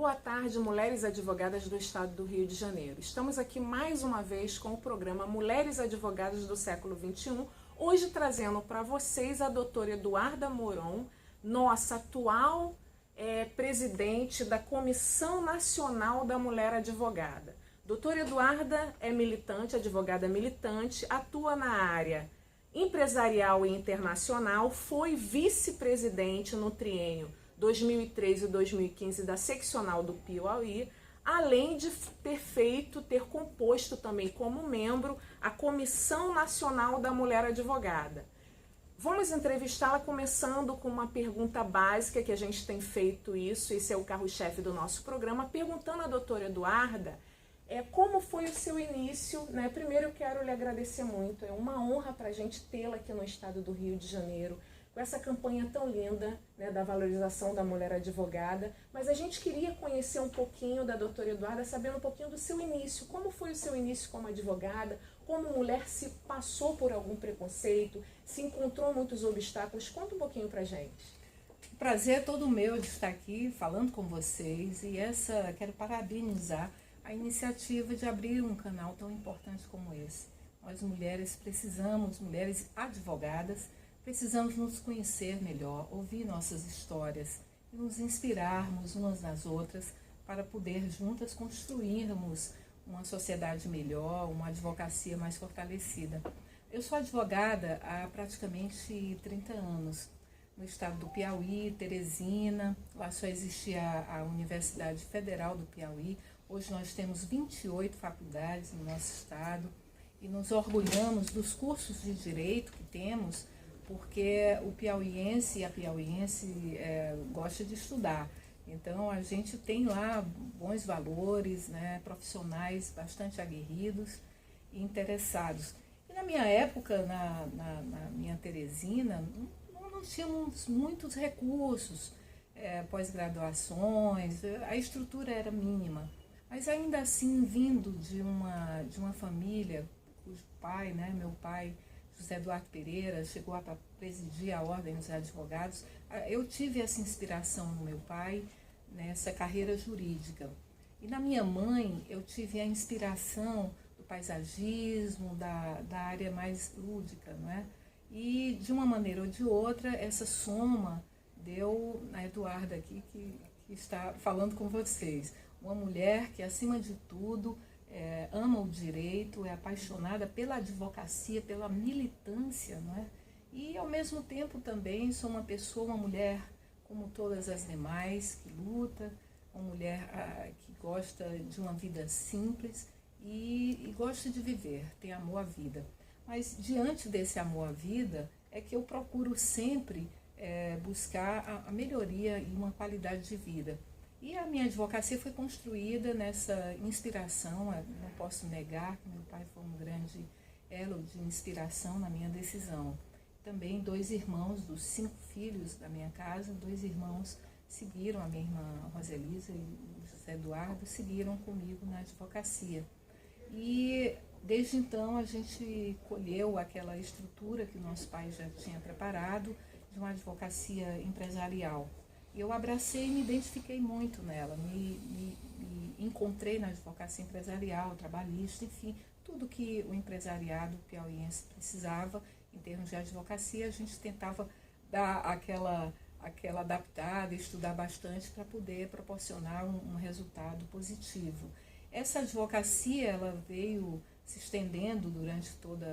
Boa tarde, mulheres advogadas do Estado do Rio de Janeiro. Estamos aqui mais uma vez com o programa Mulheres Advogadas do Século XXI, hoje trazendo para vocês a doutora Eduarda Moron, nossa atual presidente da Comissão Nacional da Mulher Advogada. Doutora Eduarda é militante, advogada militante, atua na área empresarial e internacional, foi vice-presidente no triênio 2013 e 2015 da seccional do Piauí, além de ter composto também como membro a Comissão Nacional da Mulher Advogada. Vamos entrevistá-la começando com uma pergunta básica, que a gente tem feito isso, esse é o carro-chefe do nosso programa, perguntando à doutora Eduarda como foi o seu início, né? Primeiro eu quero lhe agradecer muito, é uma honra para a gente tê-la aqui no estado do Rio de Janeiro, com essa campanha tão linda, né, da valorização da mulher advogada, mas a gente queria conhecer um pouquinho da doutora Eduarda, sabendo um pouquinho do seu início, como foi o seu início como advogada, como mulher se passou por algum preconceito, se encontrou muitos obstáculos, conta um pouquinho pra gente. O prazer é todo meu de estar aqui falando com vocês e quero parabenizar a iniciativa de abrir um canal tão importante como esse. Nós mulheres precisamos, mulheres advogadas, precisamos nos conhecer melhor, ouvir nossas histórias e nos inspirarmos umas nas outras para poder juntas construirmos uma sociedade melhor, uma advocacia mais fortalecida. Eu sou advogada há praticamente 30 anos, no estado do Piauí, Teresina, lá só existia a Universidade Federal do Piauí. Hoje nós temos 28 faculdades no nosso estado e nos orgulhamos dos cursos de direito que temos, porque o piauiense e a piauiense gosta de estudar. Então a gente tem lá bons valores, né, profissionais bastante aguerridos e interessados. E na minha época, na minha Teresina, não tínhamos muitos recursos, pós-graduações, a estrutura era mínima. Mas ainda assim, vindo de uma família cujo pai, né, meu pai, José Eduardo Pereira, chegou a presidir a Ordem dos Advogados, eu tive essa inspiração no meu pai, nessa carreira jurídica. E na minha mãe, eu tive a inspiração do paisagismo, da área mais lúdica, não é? E de uma maneira ou de outra, essa soma deu a Eduarda aqui, que está falando com vocês. Uma mulher que, acima de tudo, ama o direito, é apaixonada pela advocacia, pela militância, não é? E, ao mesmo tempo, também sou uma pessoa, uma mulher como todas as demais, que luta, uma mulher que gosta de uma vida simples e gosta de viver, tem amor à vida. Mas, diante desse amor à vida, é que eu procuro sempre buscar a melhoria e uma qualidade de vida. E a minha advocacia foi construída nessa inspiração, não posso negar que meu pai foi um grande elo de inspiração na minha decisão. Também 2 irmãos, dos 5 filhos da minha casa, 2 irmãos seguiram, a minha irmã Roselisa e o José Eduardo, seguiram comigo na advocacia. E desde então a gente colheu aquela estrutura que o nosso pai já tinha preparado de uma advocacia empresarial. Eu abracei e me identifiquei muito nela, me encontrei na advocacia empresarial, trabalhista, enfim, tudo que o empresariado piauiense precisava em termos de advocacia, a gente tentava dar aquela adaptada, estudar bastante para poder proporcionar um resultado positivo. Essa advocacia, ela veio se estendendo durante todo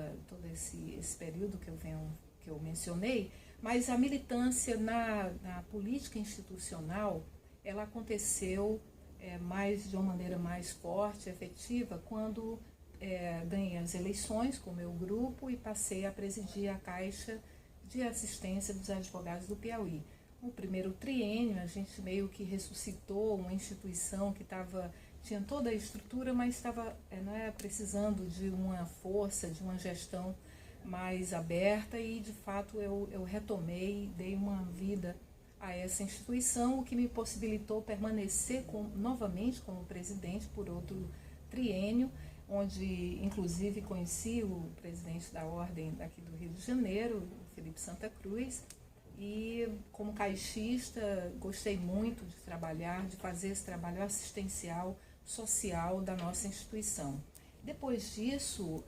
esse período que eu mencionei, mas a militância na política institucional, ela aconteceu de uma maneira mais forte, efetiva, quando ganhei as eleições com o meu grupo e passei a presidir a Caixa de Assistência dos Advogados do Piauí. No primeiro triênio, a gente meio que ressuscitou uma instituição que tinha toda a estrutura, mas estava precisando de uma força, de uma gestão mais aberta e, de fato, eu retomei, dei uma vida a essa instituição, o que me possibilitou permanecer novamente como presidente por outro triênio, onde, inclusive, conheci o presidente da Ordem daqui do Rio de Janeiro, o Felipe Santa Cruz, e como caixista gostei muito de trabalhar, de fazer esse trabalho assistencial, social da nossa instituição. Depois disso,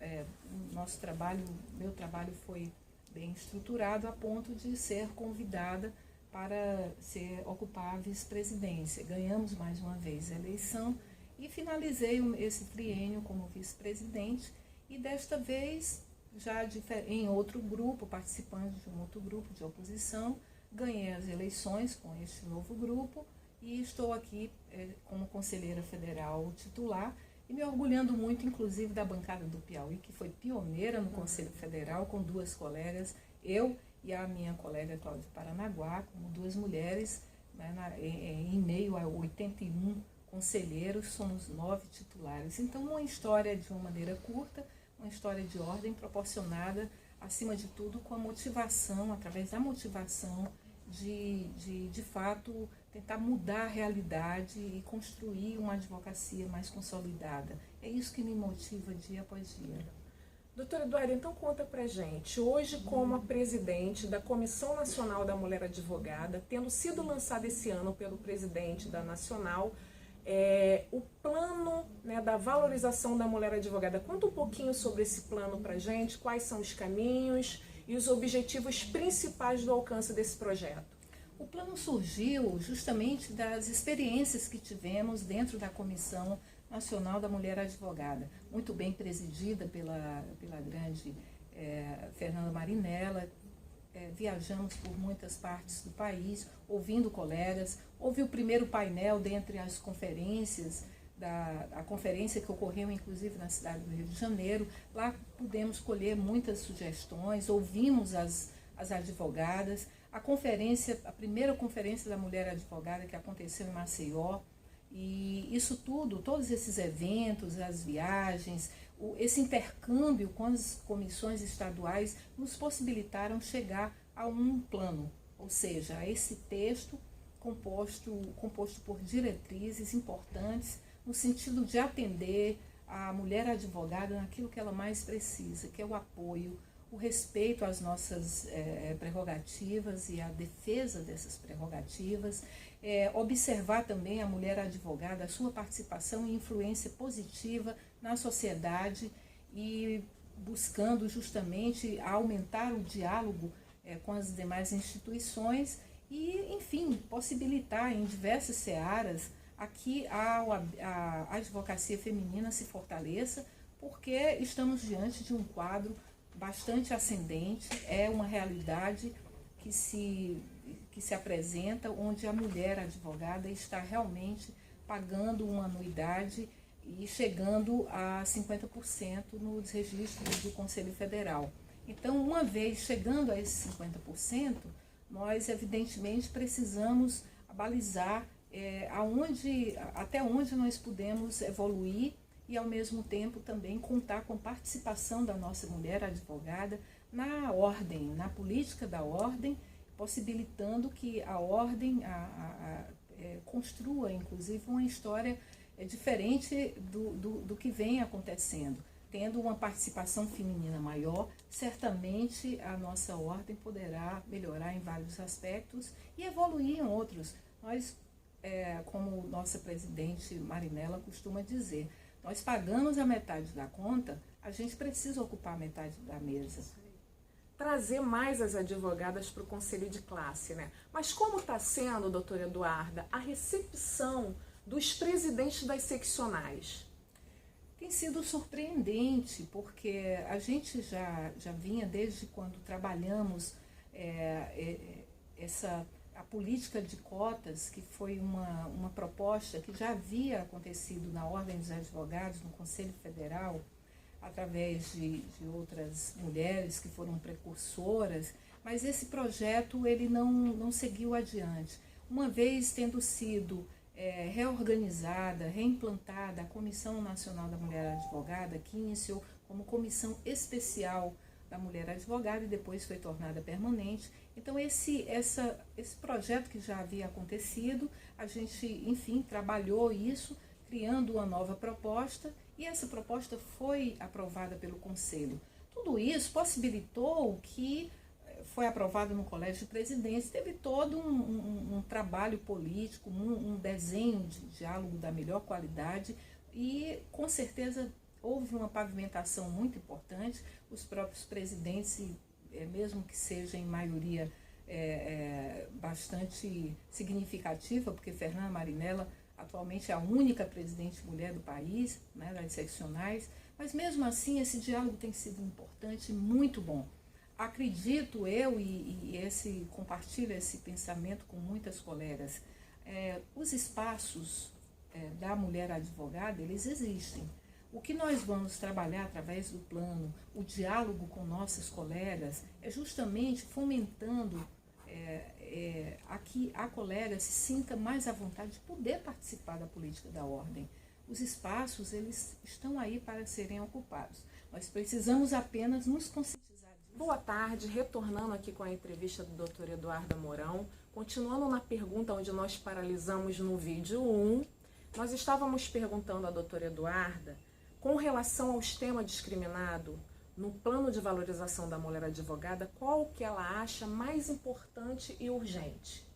meu trabalho foi bem estruturado a ponto de ser convidada para ocupar a vice-presidência. Ganhamos mais uma vez a eleição e finalizei esse triênio como vice-presidente e desta vez, já em outro grupo, participando de um outro grupo de oposição, ganhei as eleições com este novo grupo e estou aqui como conselheira federal titular e me orgulhando muito, inclusive, da bancada do Piauí, que foi pioneira no Conselho Federal, com duas colegas, eu e a minha colega Cláudia Paranaguá, como duas mulheres, né, em meio a 81 conselheiros, somos 9 titulares. Então, uma história de uma maneira curta, uma história de ordem proporcionada, acima de tudo, com a motivação, através da motivação de fato, tentar mudar a realidade e construir uma advocacia mais consolidada. É isso que me motiva dia após dia. Doutora Eduarda, então conta pra gente, hoje como a presidente da Comissão Nacional da Mulher Advogada, tendo sido lançado esse ano pelo presidente da Nacional, o plano, né, da valorização da mulher advogada. Conta um pouquinho sobre esse plano pra gente, quais são os caminhos e os objetivos principais do alcance desse projeto. O plano surgiu justamente das experiências que tivemos dentro da Comissão Nacional da Mulher Advogada, muito bem presidida pela grande Fernanda Marinella. Viajamos por muitas partes do país, ouvindo colegas. Houve o primeiro painel dentre as conferências, a conferência que ocorreu inclusive na cidade do Rio de Janeiro. Lá pudemos colher muitas sugestões, ouvimos as advogadas. A primeira conferência da mulher advogada que aconteceu em Maceió, e isso tudo, todos esses eventos, as viagens, esse intercâmbio com as comissões estaduais nos possibilitaram chegar a um plano, ou seja, a esse texto composto por diretrizes importantes no sentido de atender a mulher advogada naquilo que ela mais precisa, que é o apoio, o respeito às nossas prerrogativas e a defesa dessas prerrogativas, observar também a mulher advogada, a sua participação e influência positiva na sociedade e buscando justamente aumentar o diálogo com as demais instituições e, enfim, possibilitar em diversas searas a que a advocacia feminina se fortaleça, porque estamos diante de um quadro bastante ascendente, é uma realidade que se apresenta, onde a mulher advogada está realmente pagando uma anuidade e chegando a 50% nos registros do Conselho Federal. Então, uma vez chegando a esses 50%, nós evidentemente precisamos balizar até onde nós podemos evoluir e, ao mesmo tempo, também contar com participação da nossa mulher advogada na ordem, na política da ordem, possibilitando que a ordem construa, inclusive, uma história diferente do que vem acontecendo. Tendo uma participação feminina maior, certamente a nossa ordem poderá melhorar em vários aspectos e evoluir em outros. Nós, como nossa presidente Marinella costuma dizer, nós pagamos a metade da conta, a gente precisa ocupar a metade da mesa. Trazer mais as advogadas para o conselho de classe, né? Mas como está sendo, doutora Eduarda, a recepção dos presidentes das seccionais? Tem sido surpreendente, porque a gente já vinha desde quando trabalhamos a política de cotas, que foi uma proposta que já havia acontecido na Ordem dos Advogados, no Conselho Federal, através de outras mulheres que foram precursoras, mas esse projeto ele não seguiu adiante. Uma vez tendo sido reorganizada, reimplantada a Comissão Nacional da Mulher Advogada, que iniciou como Comissão Especial da Mulher Advogada e depois foi tornada permanente. Então esse projeto que já havia acontecido, a gente, enfim, trabalhou isso, criando uma nova proposta, e essa proposta foi aprovada pelo Conselho. Tudo isso possibilitou que foi aprovado no Colégio de Presidentes, teve todo um trabalho político, um desenho de diálogo da melhor qualidade e, com certeza, houve uma pavimentação muito importante. Os próprios presidentes, mesmo que seja em maioria bastante significativa, porque Fernanda Marinella atualmente é a única presidente mulher do país, né, das seccionais, mas mesmo assim esse diálogo tem sido importante e muito bom. Acredito eu, e compartilho esse pensamento com muitas colegas, os espaços da mulher advogada, eles existem. O que nós vamos trabalhar através do plano, o diálogo com nossas colegas, é justamente fomentando a que a colega se sinta mais à vontade de poder participar da política da ordem. Os espaços, eles estão aí para serem ocupados. Nós precisamos apenas nos conscientizar disso. Boa tarde, retornando aqui com a entrevista do Dr. Eduarda Mourão, continuando na pergunta onde nós paralisamos no vídeo 1, nós estávamos perguntando à doutora Eduarda, com relação ao tema discriminado, no plano de valorização da mulher advogada, qual que ela acha mais importante e urgente?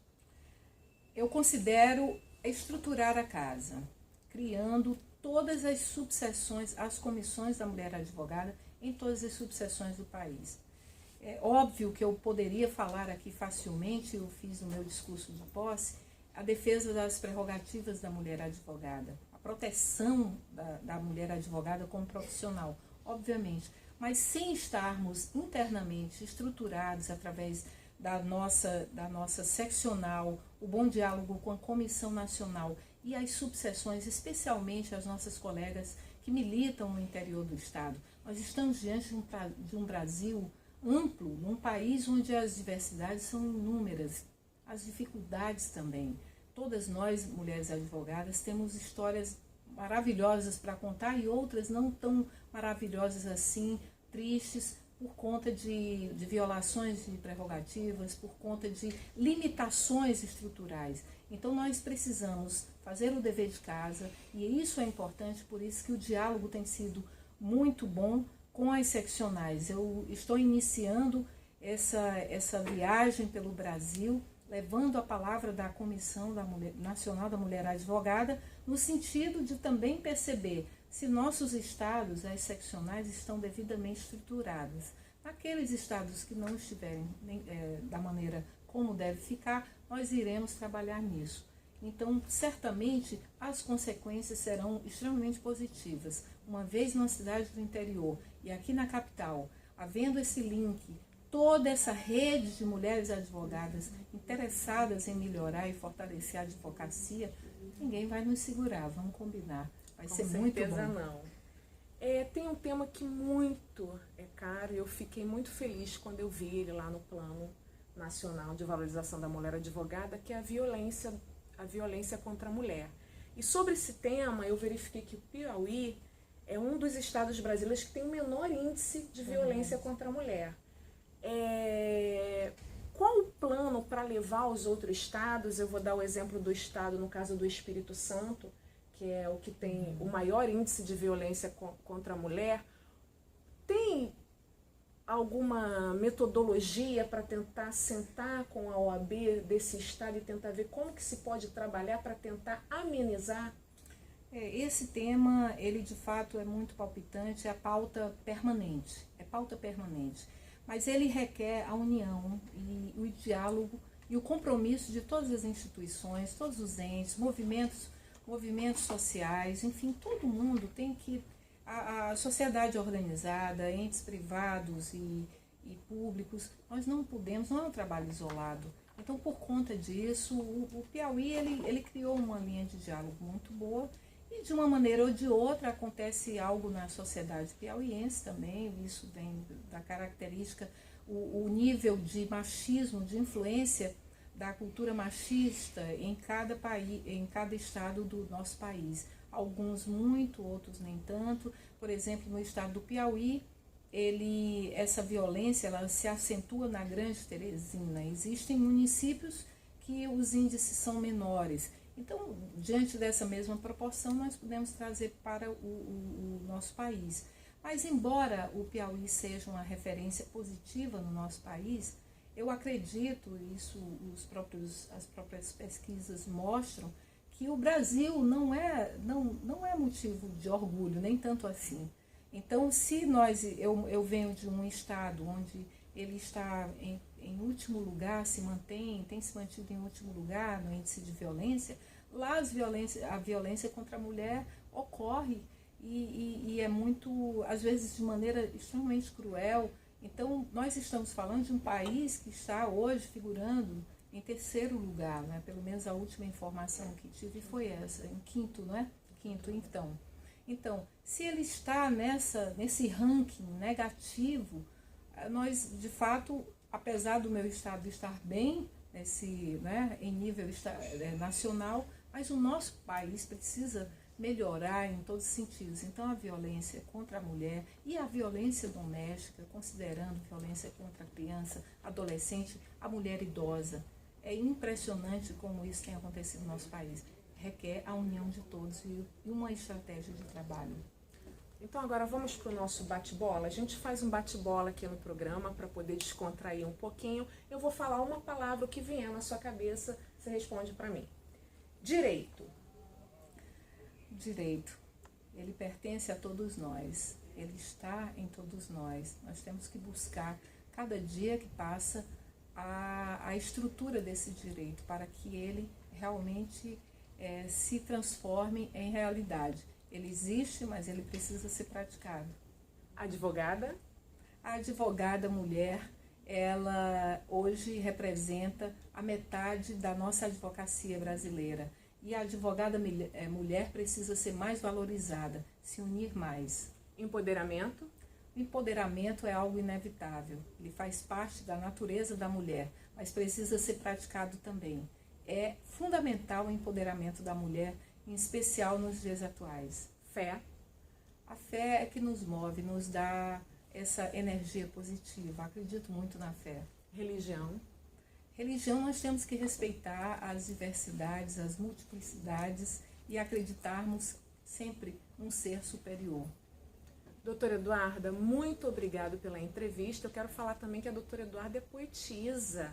Eu considero estruturar a casa, criando todas as subseções, as comissões da mulher advogada em todas as subseções do país. É óbvio que eu poderia falar aqui facilmente, eu fiz no meu discurso de posse, a defesa das prerrogativas da mulher advogada, a proteção da mulher advogada como profissional, obviamente, mas sem estarmos internamente estruturados através da nossa seccional, o bom diálogo com a Comissão Nacional e as subseções, especialmente as nossas colegas que militam no interior do Estado. Nós estamos diante de um Brasil amplo, num país onde as diversidades são inúmeras, as dificuldades também. Todas nós, mulheres advogadas, temos histórias maravilhosas para contar e outras não tão maravilhosas assim, tristes, por conta de violações de prerrogativas, por conta de limitações estruturais. Então nós precisamos fazer o dever de casa e isso é importante, por isso que o diálogo tem sido muito bom com as seccionais. Eu estou iniciando essa viagem pelo Brasil, levando a palavra da Comissão Nacional da Mulher Advogada, no sentido de também perceber se nossos estados, as seccionais, estão devidamente estruturadas. Naqueles estados que não estiverem da maneira como deve ficar, nós iremos trabalhar nisso. Então, certamente, as consequências serão extremamente positivas. Uma vez numa cidade do interior e aqui na capital, havendo esse link, toda essa rede de mulheres advogadas interessadas em melhorar e fortalecer a advocacia, ninguém vai nos segurar, vamos combinar. Vai ser muito bom. Com certeza não. Tem um tema que muito é caro e eu fiquei muito feliz quando eu vi ele lá no Plano Nacional de Valorização da Mulher Advogada, que é a violência contra a mulher. E sobre esse tema, eu verifiquei que o Piauí é um dos estados brasileiros que tem o menor índice de violência contra a mulher. Qual o plano para levar aos outros estados? Eu vou dar o exemplo do estado, no caso do Espírito Santo, que é o que tem o maior índice de violência contra a mulher. Tem alguma metodologia para tentar sentar com a OAB desse estado e tentar ver como que se pode trabalhar para tentar amenizar? Esse tema, ele de fato é muito palpitante, é pauta permanente, mas ele requer a união e o diálogo e o compromisso de todas as instituições, todos os entes, movimentos sociais, enfim, todo mundo tem que, a sociedade organizada, entes privados e públicos, nós não podemos, não é um trabalho isolado. Então, por conta disso, o Piauí, ele criou uma linha de diálogo muito boa e, de uma maneira ou de outra, acontece algo na sociedade piauiense também, isso vem da característica, o nível de machismo, de influência da cultura machista em cada país, em cada estado do nosso país. Alguns muito, outros nem tanto. Por exemplo, no estado do Piauí, essa violência ela se acentua na Grande Teresina. Existem municípios que os índices são menores. Então, diante dessa mesma proporção, nós podemos trazer para o nosso país. Mas, embora o Piauí seja uma referência positiva no nosso país, eu acredito, as próprias pesquisas mostram, que o Brasil não é motivo de orgulho, nem tanto assim. Então, se eu venho de um estado onde ele está em último lugar, tem se mantido em último lugar no índice de violência, lá a violência contra a mulher ocorre e é muito, às vezes de maneira extremamente cruel. Então, nós estamos falando de um país que está hoje figurando em terceiro lugar, né? Pelo menos a última informação que tive foi essa, em quinto, não é? Quinto, então. Então, se ele está nesse ranking negativo, nós, de fato, apesar do meu estado estar bem em nível nacional, mas o nosso país precisa melhorar em todos os sentidos. Então, a violência contra a mulher e a violência doméstica, considerando violência contra a criança, adolescente, a mulher idosa. É impressionante como isso tem acontecido no nosso país. Requer a união de todos e uma estratégia de trabalho. Então agora vamos para o nosso bate-bola. A gente faz um bate-bola aqui no programa para poder descontrair um pouquinho. Eu vou falar uma palavra, o que vier na sua cabeça, você responde para mim. Direito. Direito. Ele pertence a todos nós. Ele está em todos nós. Nós temos que buscar, cada dia que passa, a estrutura desse direito para que ele realmente se transforme em realidade. Ele existe, mas ele precisa ser praticado. Advogada? A advogada mulher, ela hoje representa a metade da nossa advocacia brasileira. E a advogada mulher precisa ser mais valorizada, se unir mais. Empoderamento? O empoderamento é algo inevitável, ele faz parte da natureza da mulher, mas precisa ser praticado também. É fundamental o empoderamento da mulher, em especial nos dias atuais. Fé. A fé é que nos move, nos dá essa energia positiva. Acredito muito na fé. Religião. Religião, nós temos que respeitar as diversidades, as multiplicidades e acreditarmos sempre num ser superior. Doutora Eduarda, muito obrigada pela entrevista. Eu quero falar também que a doutora Eduarda é poetisa.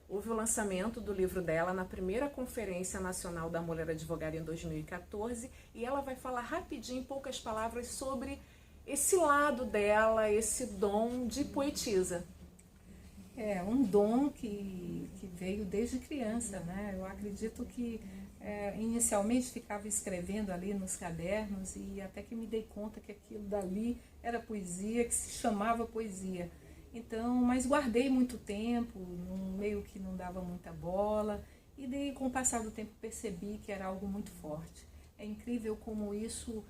Houve o lançamento do livro dela na primeira Conferência Nacional da Mulher Advogada em 2014 e ela vai falar rapidinho, em poucas palavras, sobre esse lado dela, esse dom de poetisa. É um dom que veio desde criança, né? Eu acredito que inicialmente ficava escrevendo ali nos cadernos e até que me dei conta que aquilo dali era poesia, que se chamava poesia. Então, mas guardei muito tempo, meio que não dava muita bola, e daí, com o passar do tempo, percebi que era algo muito forte. É incrível como isso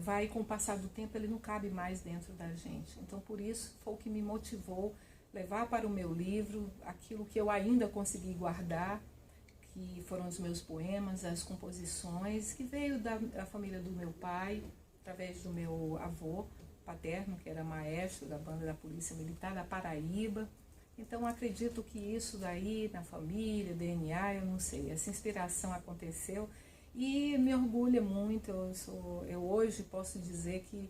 vai, com o passar do tempo, ele não cabe mais dentro da gente. Então, por isso, foi o que me motivou levar para o meu livro aquilo que eu ainda consegui guardar, que foram os meus poemas, as composições, que veio da família do meu pai, através do meu avô paterno, que era maestro da banda da Polícia Militar da Paraíba. Então, acredito que isso daí, na família, DNA, eu não sei, essa inspiração aconteceu e me orgulha muito. Eu hoje posso dizer que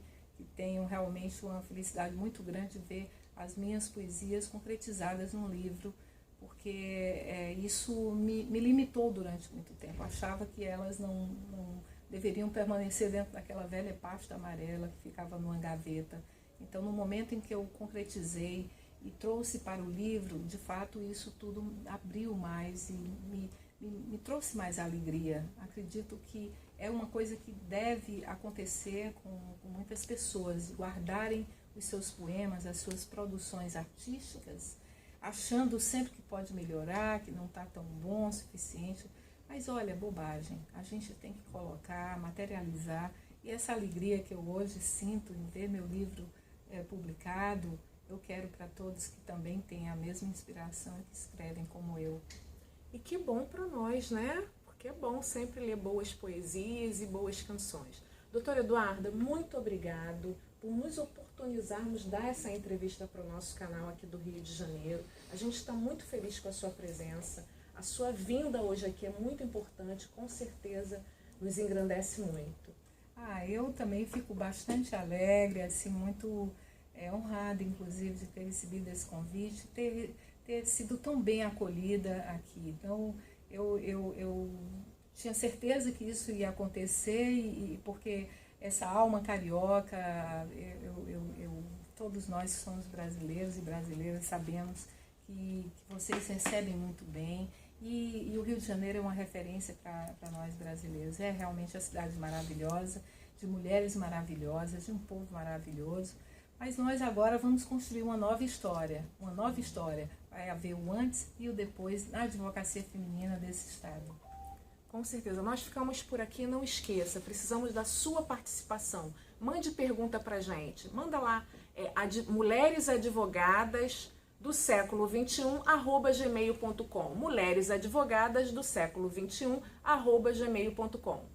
tenho realmente uma felicidade muito grande de ver as minhas poesias concretizadas num livro, porque isso me limitou durante muito tempo. Achava que elas não deveriam permanecer dentro daquela velha pasta amarela que ficava numa gaveta. Então, no momento em que eu concretizei e trouxe para o livro, de fato, isso tudo abriu mais e me trouxe mais alegria. Acredito que é uma coisa que deve acontecer com muitas pessoas, guardarem os seus poemas, as suas produções artísticas, achando sempre que pode melhorar, que não está tão bom o suficiente. Mas olha, bobagem, a gente tem que colocar, materializar, e essa alegria que eu hoje sinto em ver meu livro publicado, eu quero para todos que também têm a mesma inspiração e que escrevem como eu. E que bom para nós, né? Porque é bom sempre ler boas poesias e boas canções. Doutora Eduarda, muito obrigado por nos oportunizarmos dar essa entrevista para o nosso canal aqui do Rio de Janeiro. A gente está muito feliz com a sua presença. A sua vinda hoje aqui é muito importante, com certeza nos engrandece muito. Eu também fico bastante alegre, assim, muito honrada, inclusive, de ter recebido esse convite, ter ter sido tão bem acolhida aqui. Então, eu tinha certeza que isso ia acontecer, porque essa alma carioca, todos nós que somos brasileiros e brasileiras sabemos que vocês recebem muito bem, e o Rio de Janeiro é uma referência para nós brasileiros. É realmente uma cidade maravilhosa, de mulheres maravilhosas, de um povo maravilhoso. Mas nós agora vamos construir uma nova história, Vai haver o antes e o depois na advocacia feminina desse estado. Com certeza. Nós ficamos por aqui. Não esqueça, precisamos da sua participação. Mande pergunta pra gente. Manda lá, mulheresadvogadas do século 21, @gmail.com. mulheresadvogadas do século 21, @gmail.com.